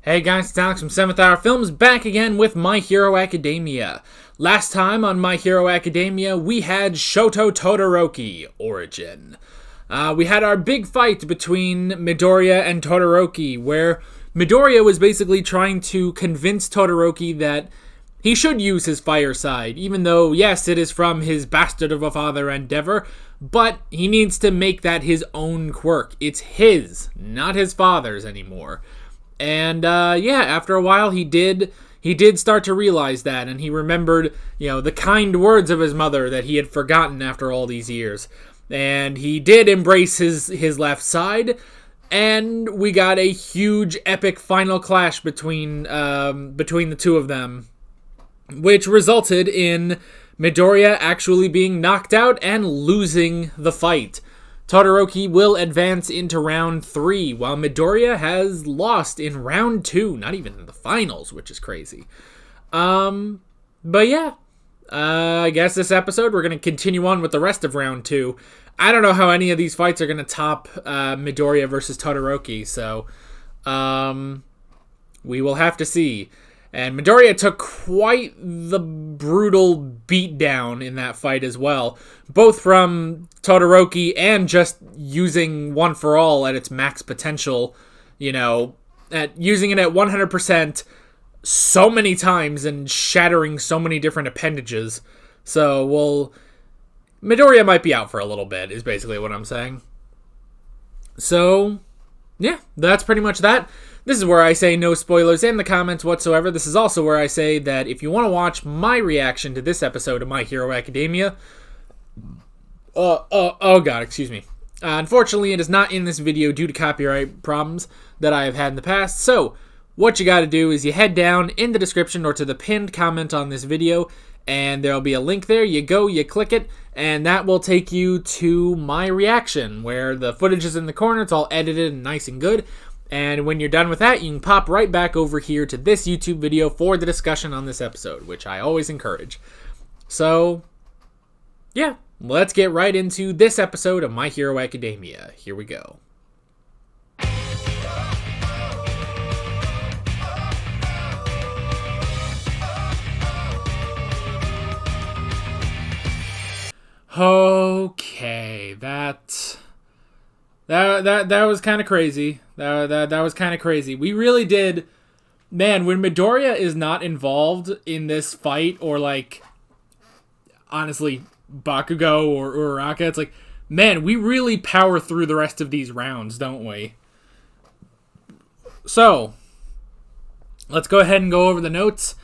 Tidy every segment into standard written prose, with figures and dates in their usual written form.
Hey guys, it's Alex from 7th Hour Films back again with My Hero Academia. Last time on My Hero Academia, we had Shoto Todoroki Origin. We had our big fight between Midoriya and Todoroki, where Midoriya was basically trying to convince Todoroki that he should use his fire side, even though, yes, it is from his bastard of a father endeavor, but he needs to make that his own quirk. It's his, not his father's anymore. And, after a while, he did start to realize that, and he remembered, the kind words of his mother that he had forgotten after all these years. And he did embrace his left side, and we got a huge, epic final clash between the two of them, which resulted in Midoriya actually being knocked out and losing the fight. Todoroki will advance into round 3, while Midoriya has lost in round 2, not even in the finals, which is crazy. I guess this episode we're going to continue on with the rest of round 2. I don't know how any of these fights are going to top Midoriya versus Todoroki, so we will have to see. And Midoriya took quite the brutal beatdown in that fight as well, both from Todoroki and just using One for All at its max potential, at using it at 100% so many times and shattering so many different appendages. So, Midoriya might be out for a little bit, is basically what I'm saying. So, yeah, that's pretty much that. This is where I say no spoilers in the comments whatsoever. This is also where I say that if you want to watch my reaction to this episode of My Hero Academia... unfortunately, it is not in this video due to copyright problems that I have had in the past. So, what you gotta do is you head down in the description or to the pinned comment on this video, and there'll be a link there. You go, you click it, and that will take you to my reaction, where the footage is in the corner. It's all edited and nice and good. And when you're done with that, you can pop right back over here to this YouTube video for the discussion on this episode, which I always encourage. So, yeah, let's get right into this episode of My Hero Academia. Here we go. Okay, that was kind of crazy. That was kind of crazy. We really did, man. When Midoriya is not involved in this fight, or honestly, Bakugo or Uraraka, it's like, man, we really power through the rest of these rounds, don't we? So, let's go ahead and go over the notes.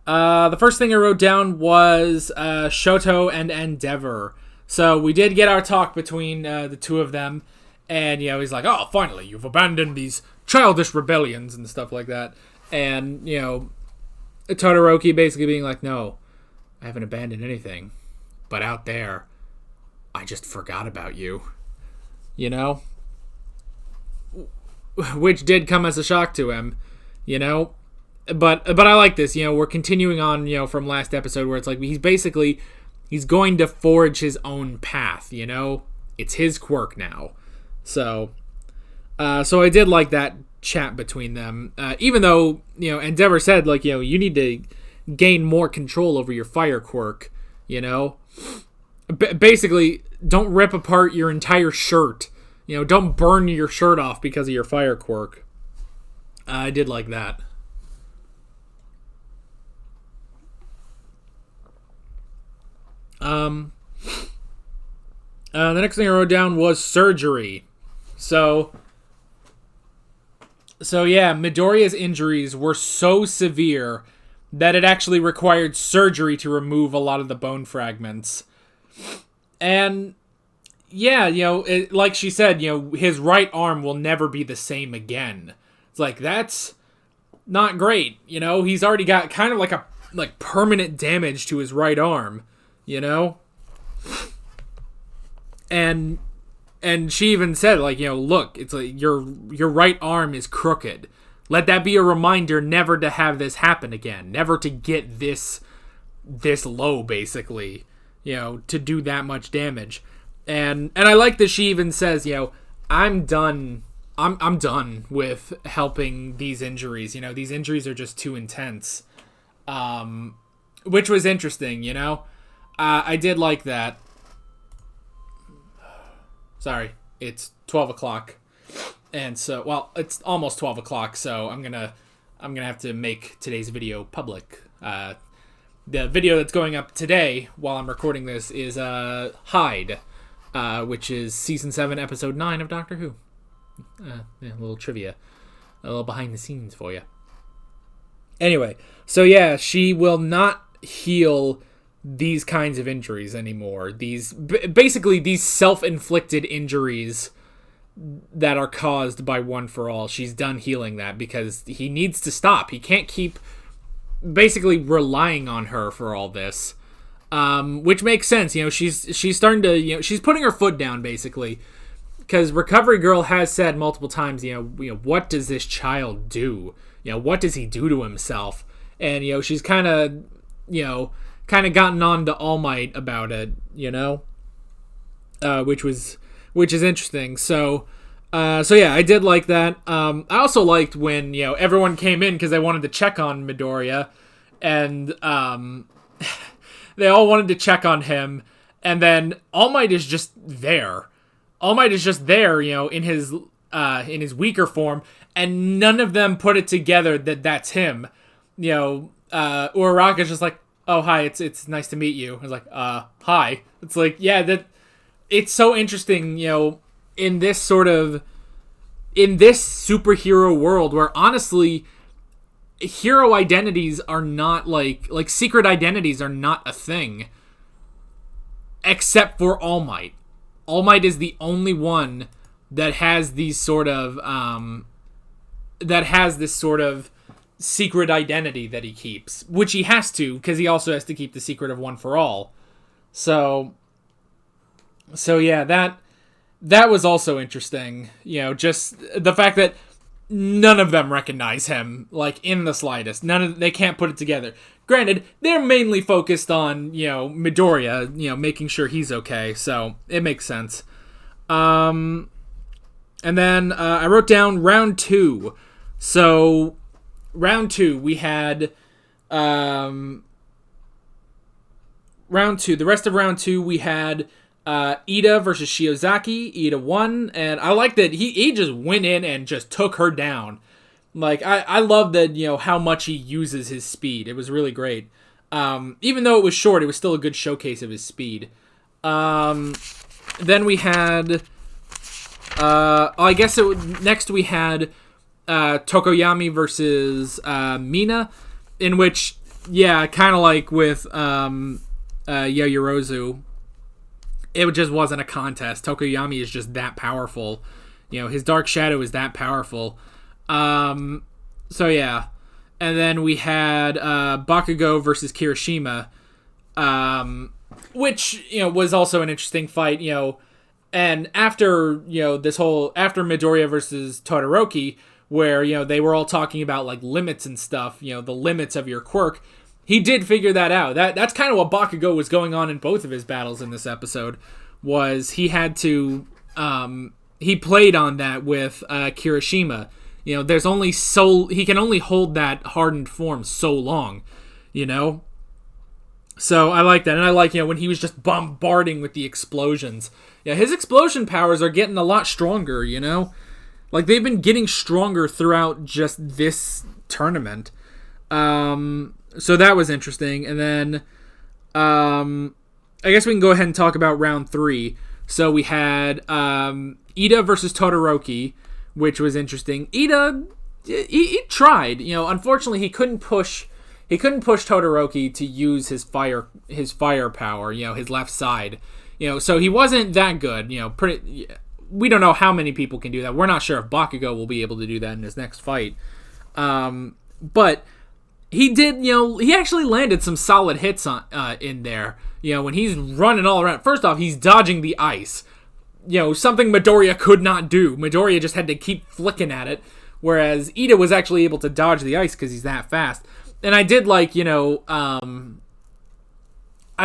The first thing I wrote down was Shoto and Endeavor. So we did get our talk between the two of them. And, he's like, oh, finally, you've abandoned these childish rebellions and stuff like that. And, Todoroki basically being like, no, I haven't abandoned anything. But out there, I just forgot about you. Which did come as a shock to him, But I like this, we're continuing on, from last episode where it's like he's going to forge his own path, It's his quirk now. So I did like that chat between them, even though, Endeavor said, you need to gain more control over your fire quirk, Basically, don't rip apart your entire shirt, don't burn your shirt off because of your fire quirk. I did like that. The next thing I wrote down was surgery. So yeah, Midoriya's injuries were so severe that it actually required surgery to remove a lot of the bone fragments. And yeah, like she said, his right arm will never be the same again. It's like, that's not great. He's already got kind of like permanent damage to his right arm, And she even said, look, it's like your right arm is crooked. Let that be a reminder never to have this happen again. Never to get this low, basically, to do that much damage. And I like that she even says, I'm done I'm done with helping these injuries. These injuries are just too intense. Which was interesting, I did like that. Sorry, it's 12 o'clock. And so, well, it's almost 12 o'clock, so I'm gonna have to make today's video public. The video that's going up today while I'm recording this is Hyde, which is season 7, episode 9 of Doctor Who. A little trivia, a little behind the scenes for you. Anyway, so yeah, she will not heal these kinds of injuries anymore. Basically these self-inflicted injuries that are caused by One for All. She's done healing that because he needs to stop. He can't keep basically relying on her for all this, which makes sense. She's starting to, she's putting her foot down basically, because Recovery Girl has said multiple times, what does this child do? What does he do to himself? And she's kind of gotten on to All Might about it, which is interesting. So yeah, I did like that. I also liked when, everyone came in because they wanted to check on Midoriya, and they all wanted to check on him, and then All Might is just there. All Might is just there, in his weaker form, and none of them put it together that that's him. Uraraka's just like, oh, hi, it's nice to meet you. I was like, hi. It's like, yeah, it's so interesting, in this superhero world where honestly, hero identities are not like secret identities are not a thing, except for All Might. All Might is the only one that has these sort of, this sort of secret identity that he keeps, which he has to, because he also has to keep the secret of One for All. So yeah, that was also interesting. Just the fact that none of them recognize him, in the slightest. They can't put it together. Granted, they're mainly focused on, Midoriya, making sure he's okay, so it makes sense. And then I wrote down round 2. So, round 2, we had round 2. The rest of round 2, we had Iida versus Shiozaki. Iida won, and I like that he just went in and just took her down. I love that, how much he uses his speed. It was really great. Even though it was short, it was still a good showcase of his speed. Then we had, next we had Tokoyami versus Mina, in which, yeah, kind of like with Yayorozu, it just wasn't a contest. Tokoyami is just that powerful. His Dark Shadow is that powerful. So yeah. And then we had Bakugo versus Kirishima, which, was also an interesting fight, and after, after Midoriya versus Todoroki, where, they were all talking about, limits and stuff, the limits of your quirk, he did figure that out. That's kind of what Bakugo was going on in both of his battles in this episode, was he had to, he played on that with Kirishima. There's only he can only hold that hardened form so long, So I like that. And I like, when he was just bombarding with the explosions. Yeah, his explosion powers are getting a lot stronger, they've been getting stronger throughout just this tournament. So that was interesting. And then, I guess we can go ahead and talk about round 3. So we had, Iida versus Todoroki, which was interesting. Iida, he tried. Unfortunately, he couldn't push Todoroki to use his fire power. His left side. So he wasn't that good. We don't know how many people can do that. We're not sure if Bakugo will be able to do that in his next fight. But he did. He actually landed some solid hits in there. When he's running all around. First off, he's dodging the ice. Something Midoriya could not do. Midoriya just had to keep flicking at it, whereas Iida was actually able to dodge the ice because he's that fast. And I did like, I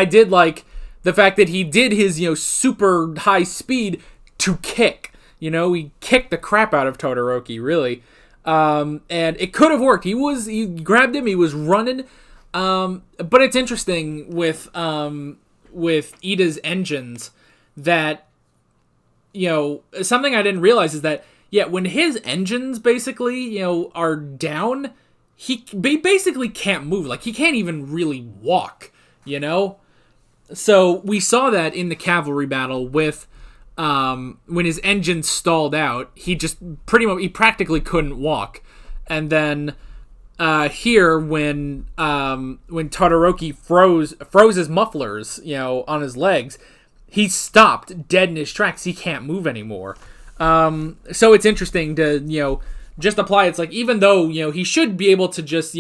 did like the fact that he did his, super high speed to kick. He kicked the crap out of Todoroki, really. And it could have worked. He grabbed him, he was running. But it's interesting with Iida's engines that, something I didn't realize is that, when his engines basically, are down, he basically can't move. Like, he can't even really walk, So we saw that in the cavalry battle with, when his engine stalled out, he practically couldn't walk. And then, here when Todoroki froze his mufflers, on his legs, he stopped dead in his tracks. He can't move anymore. So it's interesting to, just apply. It's like, even though, he should be able to just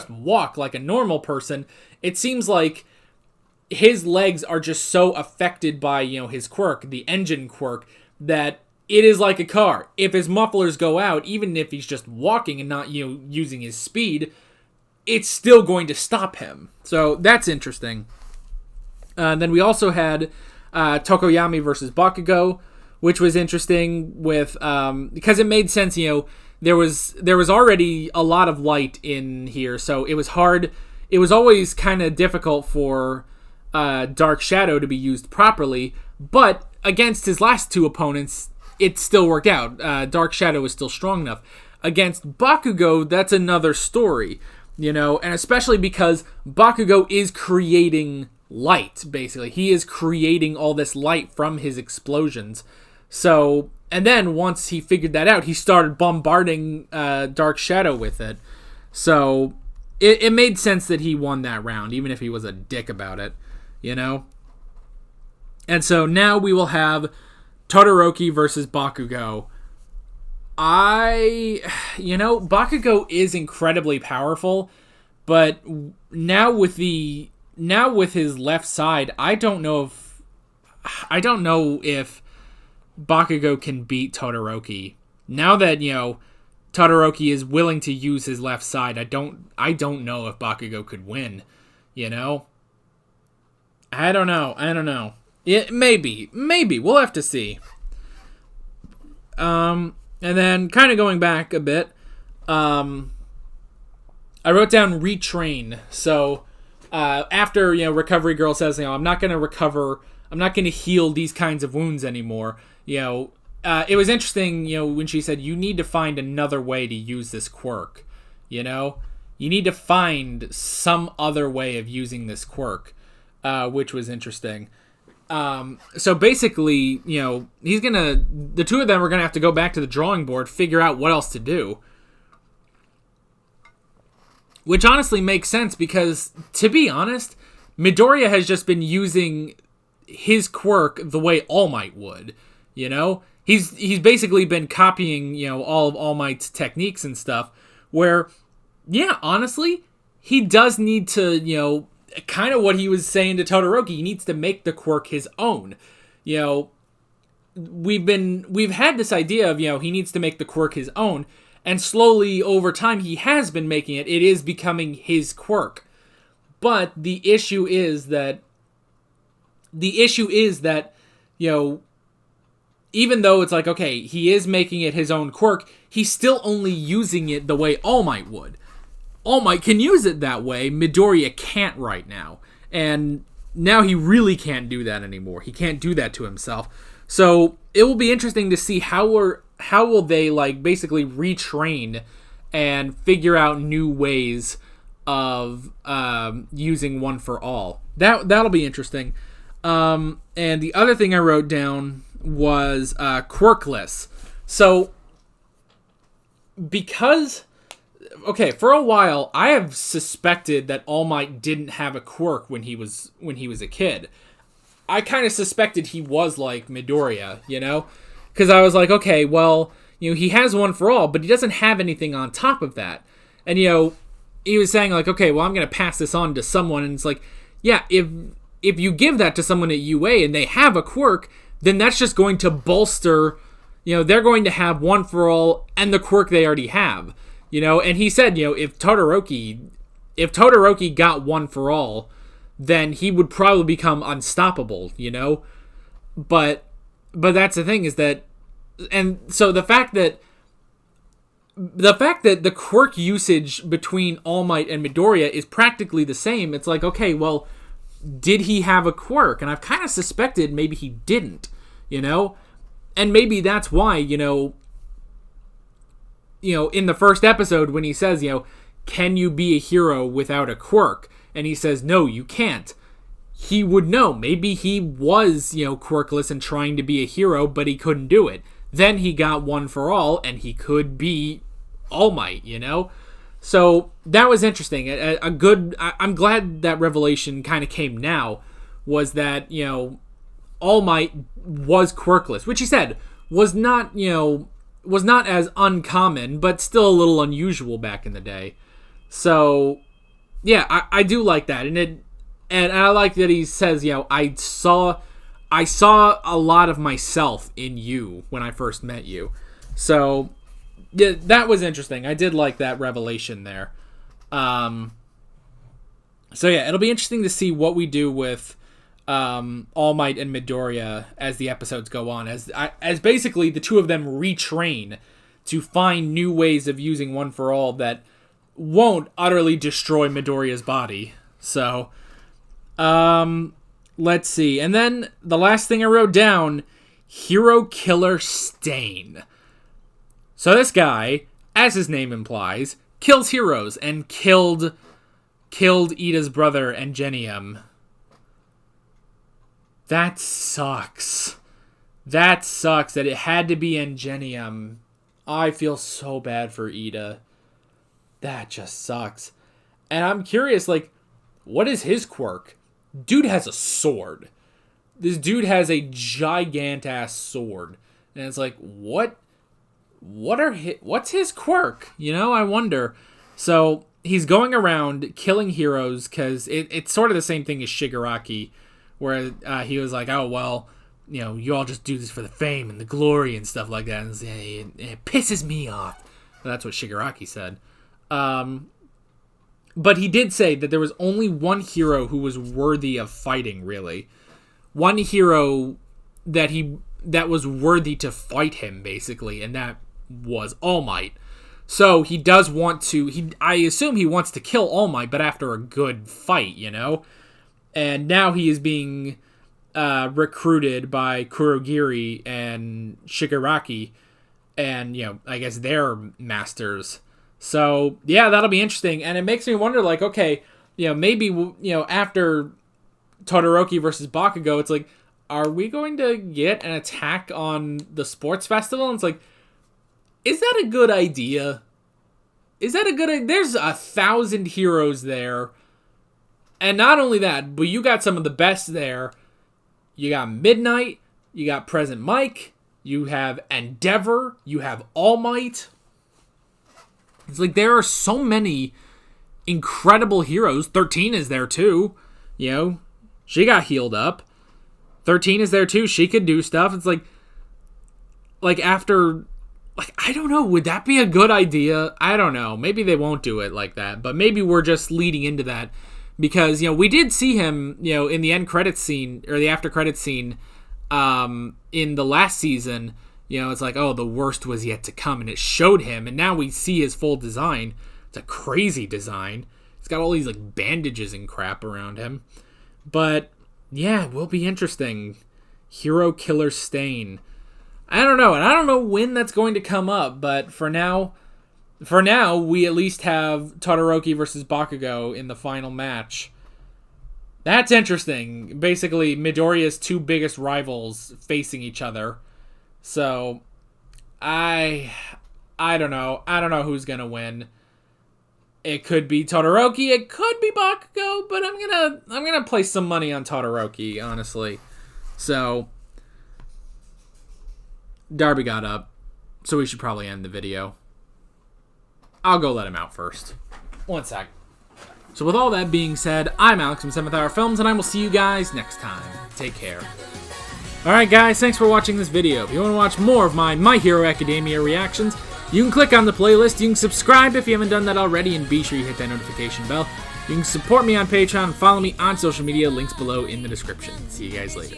walk like a normal person, it seems like his legs are just so affected by, his quirk, the engine quirk, that it is like a car. If his mufflers go out, even if he's just walking and not, using his speed, it's still going to stop him. So that's interesting. Then we also had Tokoyami versus Bakugo, which was interesting with because it made sense. There was already a lot of light in here, so it was hard. It was always kind of difficult for Dark Shadow to be used properly, but against his last two opponents, it still worked out. Dark Shadow is still strong enough. Against Bakugo, that's another story, and especially because Bakugo is creating light, basically. He is creating all this light from his explosions. So, and then once he figured that out, he started bombarding Dark Shadow with it. So, it made sense that he won that round, even if he was a dick about it, And so now we will have Todoroki versus Bakugo. Bakugo is incredibly powerful, but now with his left side, I don't know if Bakugo can beat Todoroki. Now that, Todoroki is willing to use his left side, I don't know if Bakugo could win, I don't know. Maybe. We'll have to see. And then kind of going back a bit, I wrote down retrain. So, after, Recovery Girl says, I'm not going to recover, I'm not going to heal these kinds of wounds anymore, it was interesting, when she said, you need to find another way to use this quirk, you need to find some other way of using this quirk, which was interesting. So basically, the two of them are gonna have to go back to the drawing board, figure out what else to do. Which honestly makes sense because, to be honest, Midoriya has just been using his quirk the way All Might would, He's basically been copying, all of All Might's techniques and stuff, where, honestly, he does need to, kind of what he was saying to Todoroki, he needs to make the quirk his own. We've had this idea of, he needs to make the quirk his own, and slowly over time he has been making it. It is becoming his quirk. But the issue is that, even though it's like, okay, he is making it his own quirk, he's still only using it the way All Might would. All Might can use it that way, Midoriya can't right now. And now he really can't do that anymore. He can't do that to himself. So it will be interesting to see how will they basically retrain and figure out new ways of using One for All. That'll be interesting. And the other thing I wrote down was quirkless. So because, okay, for a while I have suspected that All Might didn't have a quirk when he was a kid. I kind of suspected he was like Midoriya, because I was like, okay, well, he has One for All, but he doesn't have anything on top of that. And he was saying like, okay, well, I'm gonna pass this on to someone, and it's like, yeah, if you give that to someone at UA and they have a quirk, then that's just going to bolster, they're going to have One for All and the quirk they already have, and he said, if Todoroki got One for All, then he would probably become unstoppable, but that's the thing, is that so the fact that the quirk usage between All Might and Midoriya is practically the same, it's like, okay, well, did he have a quirk? And I've kind of suspected maybe he didn't, you know? And maybe that's why, you know, in the first episode when he says, can you be a hero without a quirk? And he says, no, you can't. He would know. Maybe he was, quirkless and trying to be a hero, but he couldn't do it. Then he got One for All, and he could be All Might, So that was interesting. I'm glad that revelation kind of came now, was that, All Might was quirkless, which he said was not as uncommon, but still a little unusual back in the day. So, yeah, I do like that, and I like that he says, I saw a lot of myself in you when I first met you. So, yeah, that was interesting. I did like that revelation there. So yeah, it'll be interesting to see what we do with All Might and Midoriya as the episodes go on, as basically the two of them retrain to find new ways of using One for All that won't utterly destroy Midoriya's body. So, let's see. And then the last thing I wrote down, Hero Killer Stain. So this guy, as his name implies, kills heroes and killed Iida's brother Engenium. That sucks. That sucks that it had to be Engenium. I feel so bad for Iida. That just sucks. And I'm curious, what is his quirk? Dude has a sword. This dude has a gigant-ass sword. And it's like, what's his quirk? I wonder. So he's going around killing heroes because it's sort of the same thing as Shigaraki, where he was like, oh, well, you all just do this for the fame and the glory and stuff like that. And it pisses me off. That's what Shigaraki said. But he did say that there was only one hero who was worthy of fighting, really. One hero that was worthy to fight him, basically, and that was All Might. So he does want to, I assume he wants to kill All Might, but after a good fight, And now he is being recruited by Kurogiri and Shigaraki, and, I guess they're masters. So, yeah, that'll be interesting. And it makes me wonder, okay, maybe, after Todoroki versus Bakugo, it's like, are we going to get an attack on the sports festival? And it's like, is that a good idea? There's 1,000 heroes there. And not only that, but you got some of the best there. You got Midnight, you got Present Mike, you have Endeavor, you have All Might. It's like there are so many incredible heroes. 13 is there too. She got healed up. 13 is there too. She could do stuff. It's after, I don't know. Would that be a good idea? I don't know. Maybe they won't do it like that. But maybe we're just leading into that. Because, we did see him, in the end credits scene, or the after credits scene, in the last season. It's like, oh, the worst was yet to come, and it showed him, and now we see his full design. It's a crazy design. It's got all these, bandages and crap around him. But, yeah, it will be interesting. Hero Killer Stain. I don't know, and I don't know when that's going to come up, but for now, we at least have Todoroki versus Bakugo in the final match. That's interesting. Basically, Midoriya's two biggest rivals facing each other. So, I don't know. I don't know who's gonna win. It could be Todoroki. It could be Bakugo. But I'm gonna place some money on Todoroki, honestly. So, Darby got up, so we should probably end the video. I'll go let him out first. One sec. So with all that being said, I'm Alex from 7th Hour Films, and I will see you guys next time. Take care. Alright guys, thanks for watching this video. If you want to watch more of My Hero Academia reactions, you can click on the playlist, you can subscribe if you haven't done that already, and be sure you hit that notification bell. You can support me on Patreon, follow me on social media, links below in the description. See you guys later.